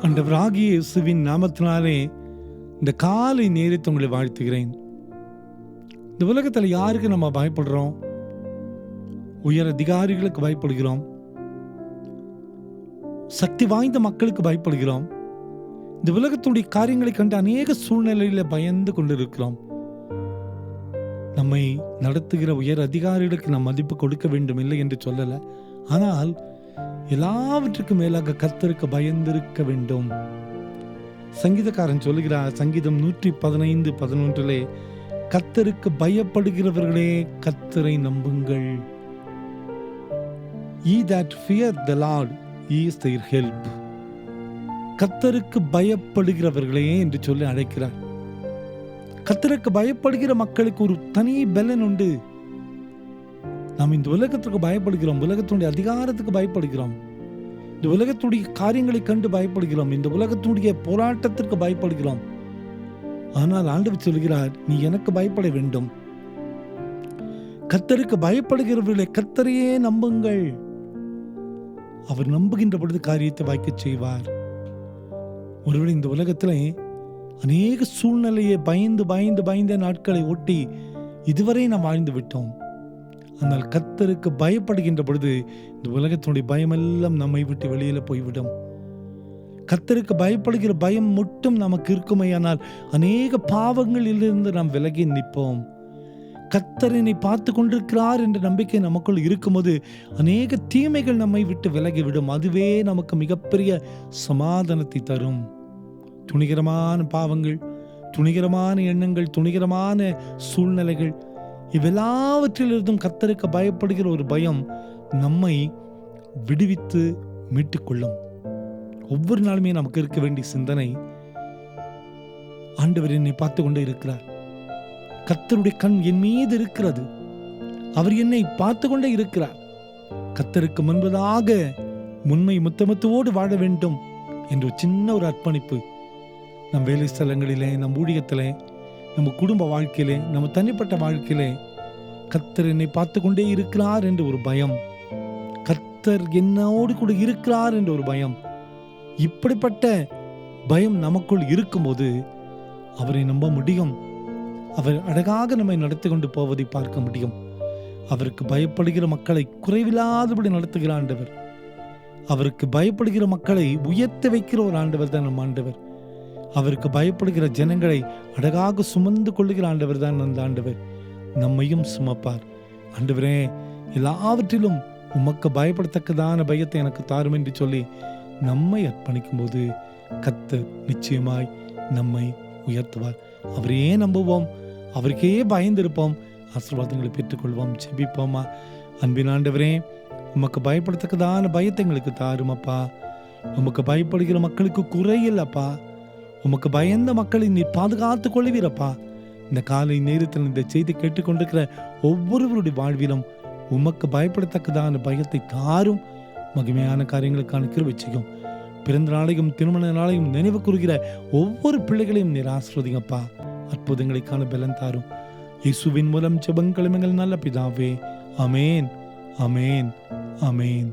ஆண்டவராகிய இயேசுவின் நாமத்தினாலே இந்த காலை நேரத்தை உங்களை வாழ்த்துகிறேன். இந்த உலகத்தில் யாருக்கு நம்ம பயப்படுறோம்? உயர் அதிகாரிகளுக்கு பயப்படுகிறோம், சக்தி வாய்ந்த மக்களுக்கு பயப்படுகிறோம். இந்த உலகத்துடைய காரியங்களை கண்டு அநேக சூழ்நிலையில பயந்து கொண்டிருக்கிறோம். நம்மை நடத்துகிற உயர் அதிகாரிகளுக்கு நாம் மதிப்பு கொடுக்க வேண்டும் இல்லை என்று சொல்லல. ஆனால் எல்லாவற்றுக்கும் மேலாக கர்த்தருக்கு பயந்திருக்க வேண்டும். சங்கீதக்காரன் சொல்லுகிறார், சங்கீதம் 115:11, கர்த்தருக்கு பயப்படுகிறவர்களே கர்த்தரை நம்புங்கள். Ye that fear the Lord is their help. கர்த்தருக்கு பயப்படுகிறவர்களே என்று சொல்லி அழைக்கிறார். கர்த்தருக்கு பயப்படுகிற மக்களுக்கு ஒரு தனி பலன் உண்டு. நாம் இந்த உலகத்திற்கு பயப்படுகிறோம், உலகத்துடைய அதிகாரத்துக்கு பயப்படுகிறோம், இந்த உலகத்துடைய காரியங்களை கண்டு பயப்படுகிறோம், இந்த உலகத்துடைய போராட்டத்திற்கு பயப்படுகிறோம். ஆனால் ஆண்டவர் சொல்கிறார், நீ எனக்கு பயப்பட வேண்டும். கர்த்தருக்கு பயப்படுகிறவர்களை கர்த்தரையே நம்புங்கள். அவர் நம்புகின்ற பொழுது காரியத்தை வாய்க்க செய்வார். ஒருவேளை இந்த உலகத்திலே அநேக சூழ்நிலையை பயந்த நாட்களை ஒட்டி இதுவரை நாம் வாழ்ந்து விட்டோம். ஆனால் கர்த்தருக்கு பயப்படுகின்ற பொழுது இந்த உலகத்தினுடைய பயமெல்லாம் நம்மை விட்டு வெளியில போய்விடும். கர்த்தருக்கு பயப்படுகிற பயம் மட்டும் நமக்கு இருக்குமையானால் அநேக பாவங்களிலிருந்து நாம் விலகி நிற்போம். கர்த்தரினை பார்த்து கொண்டிருக்கிறார் என்ற நம்பிக்கை நமக்குள் இருக்கும்போது அநேக தீமைகள் நம்மை விட்டு விலகிவிடும். அதுவே நமக்கு மிகப்பெரிய சமாதானத்தை தரும். துணிகரமான பாவங்கள், துணிகரமான எண்ணங்கள், துணிகரமான சூழ்நிலைகள், இவெல்லாவற்றிலிருந்தும் கர்த்தருக்கு பயப்படுகிற ஒரு பயம் நம்மை விடுவித்து மீட்டுக்கொள்ளும். ஒவ்வொரு நாளுமே நமக்கு இருக்க வேண்டிய சிந்தனை, ஆண்டவர் என்னை பார்த்து கொண்டே இருக்கிறார், கர்த்தருடைய கண் என் மீது இருக்கிறது, அவர் என்னை பார்த்து கொண்டே இருக்கிறார். கர்த்தருக்கு முன்பதாக உண்மை முத்தமத்தோடு வாழ வேண்டும் என்று சின்ன ஒரு அர்ப்பணிப்பு நம் வேலை ஸ்தலங்களிலே, நம் ஊழியத்திலே, நம்ம குடும்ப வாழ்க்கையிலே, நம்ம தனிப்பட்ட வாழ்க்கையிலே கர்த்தர் என்னை பார்த்து கொண்டே இருக்கிறார் என்ற ஒரு பயம், கர்த்தர் என்னோடு கூட இருக்கிறார் என்ற ஒரு பயம், இப்படிப்பட்ட பயம் நமக்குள் இருக்கும்போது அவரை நம்ப முடியும். அவர் அழகாக நம்மை நடத்தி கொண்டு போவதை பார்க்க முடியும். அவருக்கு பயப்படுகிற மக்களை குறைவில்லாதபடி நடத்துகிற ஆண்டவர், அவருக்கு பயப்படுகிற மக்களை உயர்த்த வைக்கிற ஒரு ஆண்டவர் தான் நம் ஆண்டவர். அவருக்கு பயப்படுகிற ஜனங்களை அழகாக சுமந்து கொள்ளுகிற ஆண்டவர் தான் அந்த ஆண்டவர். நம்மையும் சுமப்பார். ஆண்டவரே, எல்லாவற்றிலும் உமக்கு பயப்படத்தக்கதான பயத்தை எனக்கு தாரும் என்று சொல்லி நம்மை அர்ப்பணிக்கும் போது கர்த்தர் நிச்சயமாய் நம்மை உயர்த்துவார். அவரையே நம்புவோம், அவருக்கே பயந்திருப்போம், ஆசீர்வாதங்களை பெற்றுக்கொள்வோம். ஜெபிப்போமா. அன்பின் ஆண்டவரே, உமக்கு பயப்படத்தக்கதான பயத்தை எங்களுக்கு தாருமப்பா. உமக்கு பயப்படுகிற மக்களுக்கு குறையில்லப்பா. உமக்கு பயந்த மக்களை நீ பாதுகாத்து கொள்வீரப்பா. இந்த காலை நேரத்தில் இந்த செய்தி கேட்டுக்கொண்டிருக்கிற ஒவ்வொருவருடைய வாழ்விலும் உமக்கு பயப்படத்தக்கதான பயத்தை தாரும். மகிமையான காரியங்களுக்கான கிருபை செய்யும். பிறந்த நாளையும் திருமண நாளையும் நினைவு கூறுகிற ஒவ்வொரு பிள்ளைகளையும் நீர் ஆசீர்வதிங்கப்பா. அற்புதங்களுக்கான பலன் தாரும். இயேசுவின் மூலம் ஜெபங்களும் எங்கள் நல்ல பிதாவே. ஆமேன், ஆமேன், ஆமேன்.